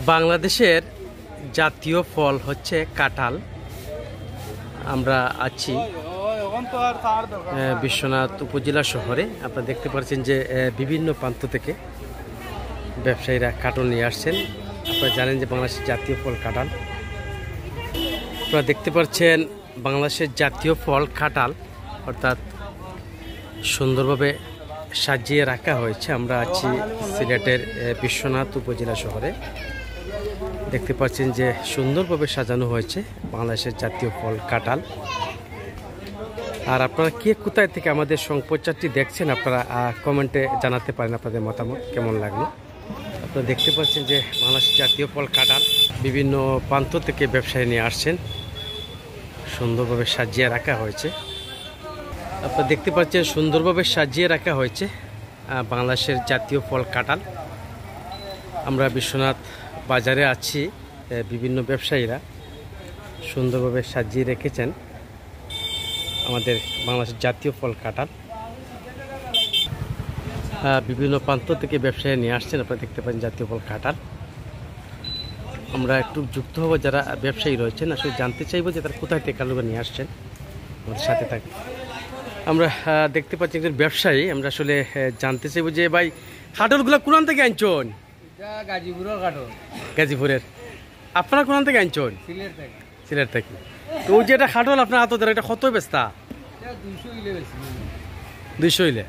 বাংলাদেশের জাতীয় ফল হচ্ছে কাঁঠাল। আমরা আছি বিশ্বনাথ উপজেলা শহরে। আপনারা দেখতে পাচ্ছেন যে বিভিন্ন প্রান্ত থেকে ব্যবসায়ীরা কাঁঠাল নিয়ে আসছেন। আপনারা জানেন যে বাংলাদেশের জাতীয় ফল কাঁঠাল। আপনারা দেখতে পাচ্ছেন বাংলাদেশের জাতীয় ফল কাঁঠাল, অর্থাৎ সুন্দরভাবে সাজিয়ে রাখা হয়েছে। আমরা আছি সিলেটের বিশ্বনাথ উপজেলা শহরে। দেখতে পাচ্ছেন যে সুন্দরভাবে সাজানো হয়েছে বাংলাদেশের জাতীয় ফল কাঁঠাল। আর আপনারা কে কোথায় থেকে আমাদের সংপ্রচারটি দেখছেন আপনারা কমেন্টে জানাতে পারেন আপনাদের মতামত কেমন লাগলো। আপনারা দেখতে পাচ্ছেন যে বাংলাদেশের জাতীয় ফল কাঁঠাল বিভিন্ন প্রান্ত থেকে ব্যবসায়ী নিয়ে আসছেন, সুন্দরভাবে সাজিয়ে রাখা হয়েছে। আপনারা দেখতে পাচ্ছেন সুন্দরভাবে সাজিয়ে রাখা হয়েছে বাংলাদেশের জাতীয় ফল কাঁঠাল। আমরা বিশ্বনাথ বাজারে আছি, বিভিন্ন ব্যবসায়ীরা সুন্দরভাবে সাজিয়ে রেখেছেন আমাদের বাংলাদেশের জাতীয় ফল কাঁঠাল। বিভিন্ন প্রান্ত থেকে ব্যবসায়ী নিয়ে আসছেন, আপনারা দেখতে পাচ্ছেন জাতীয় ফল কাঁঠাল। আমরা একটু যুক্ত হব যারা ব্যবসায়ী রয়েছেন, আসলে জানতে চাইবো যে তারা কোথায় থেকে কাঁঠালগুলো নিয়ে আসছেন, আমাদের সাথে থাকে। আমরা দেখতে পাচ্ছি একজন ব্যবসায়ী, আমরা আসলে জানতে চাইবো যে ভাই কাঁঠালগুলো কোন থেকে আনছেন? গাজীপুরের কাঁঠাল। গাজীপুরের। আপনারা কোন থেকে আনছেন? সিলেট থেকে। সিলেট থেকে। তো ওই যে এটা কাঁঠাল আপনার হাতে ধরে, এটা কত বেচতা? 200 কিলো বেশি। 200 হইলে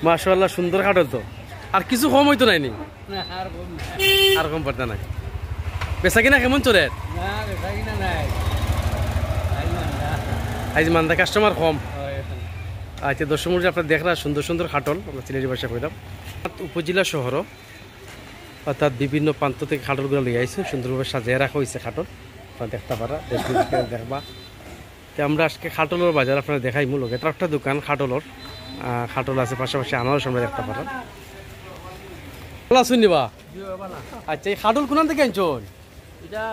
মাশাআল্লাহ, সুন্দর কাঁঠাল তো। আর কিছু কম হইতো নাইনি? না, আর কম না। আর কম পারতা নাই। বেচা কিনা কেমন চলে? না, বেচা কিনা নাই। আজ মান্দা, কাস্টমার কম। আচ্ছা দর্শক মণ্ডলী, আপনারা দেখরা সুন্দর সুন্দর কাঁঠাল আমরা সিলেটি ভাষা কইলাম। উপজেলা শহর, অর্থাৎ বিভিন্ন প্রান্ত থেকে কাঁঠালগুলো লিয়ে আইছে, সুন্দরভাবে সাজিয়ে রাখা হয়েছে কাঁঠাল। আপনারা দেখতে পারা, দেখবা। তো আমরা আজকে কাঁঠালের বাজার আপনারা দেখাই। মূলত এটা একটা দোকান কাঁঠালের, কাঁঠাল আছে, পাশাপাশি আনারস আমরা দেখতে পারা। শুনিবা আচ্ছা, এই কাঁঠাল কোন থেকে আনছেন? এটা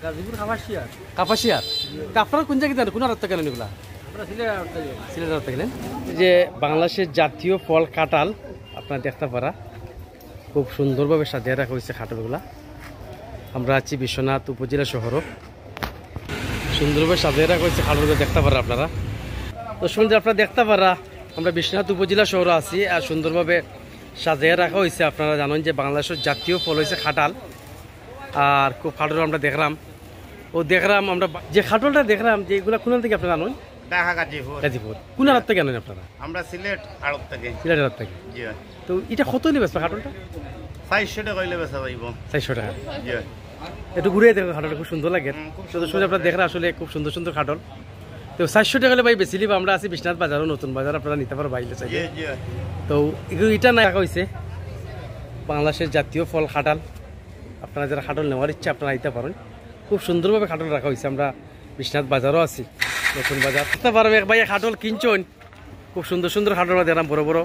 গাজীপুর কাপাসিয়ার। কাপাসিয়ার। তা আপনারা কোন জায়গায় জানেন, কোন রাত থেকে নেন এগুলা? আমরা সিলেট থেকে নেন। যে বাংলাদেশের জাতীয় ফল কাঁঠাল আপনারা দেখতে পারা, খুব সুন্দরভাবে সাজিয়ে রাখা হয়েছে কাঁঠালগুলা। আমরা আছি বিশ্বনাথ উপজেলা শহর, সুন্দরভাবে সাজিয়ে রাখা হয়েছে কাঁঠালগুলো দেখতে পারা আপনারা। তো শুনতে আপনারা দেখতে পারা, আমরা বিশ্বনাথ উপজেলা শহর আছি আর সুন্দরভাবে সাজিয়ে রাখা হয়েছে। আপনারা জানেন যে বাংলাদেশের জাতীয় ফল হয়েছে কাঁঠাল। আর খুব কাঁঠাল আমরা দেখলাম আমরা যে কাঁঠালটা দেখলাম যে এগুলা কোন থেকে আপনারা জানেন? গাজীপুর। কোন আড়ত থেকে আনেন আপনারা? আমরা সিলেট আড়ত থেকে। সিলেট আড়ত থেকে। তো এটা কত নিবে কাঁঠালটা? 400 টাকা হইলে বেচা যাইব। 400 টাকা। একটু ঘুরে দেখো, কাঁঠালটা খুব সুন্দর লাগে। শুধু শুনে আপনারা দেখরা আসলে খুব সুন্দর সুন্দর কাঁঠাল। তো 400 টাকা হলে ভাই বেশি লিবা। আমরা আছি বিশ্বনাথ বাজারও, নতুন বাজার, আপনারা নিতে পারো বাইলে চাইলে। তো এটা না রাখা হয়েছে বাংলাদেশের জাতীয় ফল কাঁঠাল। আপনারা যারা কাঁঠাল নেওয়ার ইচ্ছা আপনারা আইতে পারেন। খুব সুন্দরভাবে কাঁঠাল রাখা হয়েছে। আমরা বিশ্বনাথ বাজারও আছি, নতুন বাজার। বুঝতে পারবেন এক ভাই কাঁঠাল কিনছেন, খুব সুন্দর সুন্দর কাঁঠাল দেখলাম, বড় বড়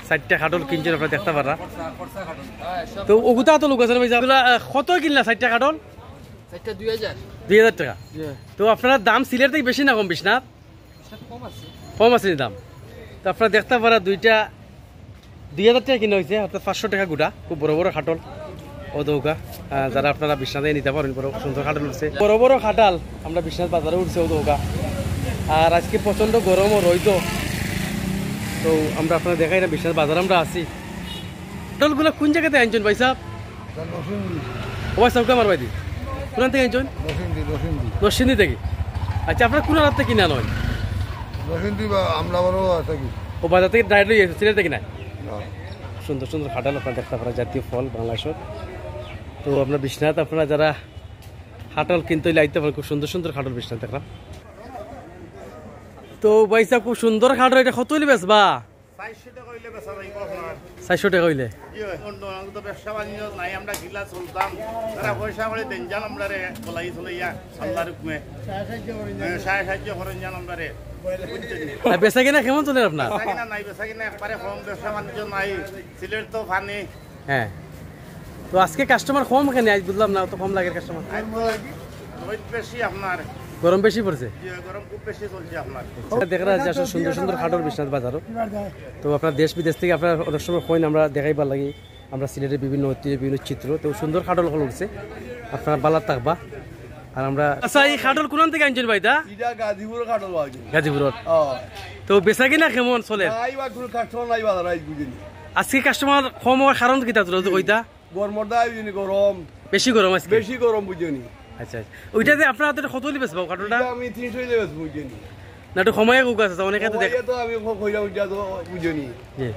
4টা কাঁঠাল কিনছেন আপনারা দেখতে পারা। তো ওগুতা তো লোক আছে ভাই, কত কিনলা 4টা কাঁঠাল? 2000 টাকা। তো আপনারা দাম সিলেট থেকে বেশি না কম? বিশ্বনাথ কম আছে দাম। তো আপনারা দেখতে পারা, 2টা 2000 টাকা কিনা হয়েছে, অর্থাৎ 500 টাকা গোটা। খুব বড় বড় কাঁঠাল ও দৌকা, যারা আপনারা বিশ্বনাথে নিতে পারেন। বড় সুন্দর কাঁঠাল উঠছে, বড় বড় কাঁঠাল আমরা বিশ্বনাথ বাজারে উঠছে ও দৌকা। আর আজকে প্রচন্ড গরম ও রইত, তো আমরা আপনারা দেখাই না বিশ্বনাথ বাজার আমরা আছি। কাঁঠালগুলো কোন জায়গাতে আনছেন ভাই সাহেব? ওই সবকে আমার ভাইদি কোন থেকে আনছেন? নরসিংদী থেকে। আচ্ছা, আপনার কোন রাত থেকে কিনা নয়? ও বাজার থেকে ডাইরেক্ট লই আসছে, সিলেট থেকে নাই? সুন্দর সুন্দর কাঁঠাল আপনারা দেখতে পারা, জাতীয় ফল বাংলাদেশের। তো আপনার বিশ্বনাথ আপনারা যারা কাঁঠাল কিনতে লাইতে পারেন, খুব সুন্দর সুন্দর কাঁঠাল বিশ্বনাথ দেখলাম। তো ভাই সাহেব খুব সুন্দর কাঁঠাল, এটা কত হইলে বেচবা? 400 টাকা হইলে বেচা যাইব আপনার। 400 টাকা হইলে? তো ব্যবসা বাণিজ্য নাই, আমরা গিলা চলতাম, তারা পয়সা করে দেন যান আমরা রে বলাই চলাইয়া আল্লাহর হুকুমে সাহায্য করেন যান আমরা রে। বেচা কিনা কেমন চলে আপনার? বেচা কিনা নাই, বেচা কিনা একবারে কম, ব্যবসা বাণিজ্য নাই, সিলেট তো ফানি। হ্যাঁ, তো আজকে কাস্টমার কম কেন? আজ বুঝলাম না, তো কম লাগে কাস্টমার। বেশি আপনার গরম বেশি পড়ছে, গরম খুব বেশি চলছে আপনার। দেখা যাচ্ছে আসলে সুন্দর সুন্দর কাঁঠাল বিশ্বনাথ বাজারও। তো আপনার দেশ বিদেশ থেকে আপনার অনেক সময় কইন আমরা দেখাইবার লাগি আমরা সিলেটের বিভিন্ন ঐতিহ্যের বিভিন্ন চিত্র তো সুন্দর খাটল হল উঠছে আপনারা বালার থাকবা আর আমরা আচ্ছা এই খাটল কোন থেকে আনছেন ভাই দা এটা গাজীপুরের কাটল বাকি গাজীপুরের তো বেচা কিনা কেমন চলে নাই বা কোনো কাস্টমার নাই বাজার আইজ বুঝিনি আজকে কাস্টমার কম হওয়ার কারণ কি তা ওইটা গরমর দাই বুঝিনি গরম বেশি গরম আজকে বেশি গরম বুঝিনি আচ্ছা ওইটাতে আপনার হাতে কত লিবেস পাবো কাটলটা আমি 300 দেবেস বুঝিনি না একটু সময় গুগ আছে অনেকে তো দেখ তো আমি কইরা উঠা তো বুঝিনি জি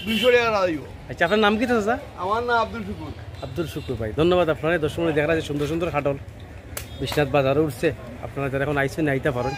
200 টাকা রাখো আচ্ছা আপনার নাম কি তো স্যার আমার নাম আব্দুল শুকুর আব্দুল শুকুর ভাই ধন্যবাদ আপনারা দর্শক দেখা যাচ্ছে সুন্দর সুন্দর খাটল বিশ্বনাথ বাজারে উঠছে আপনারা যারা এখন আইসেন আইতে পারেন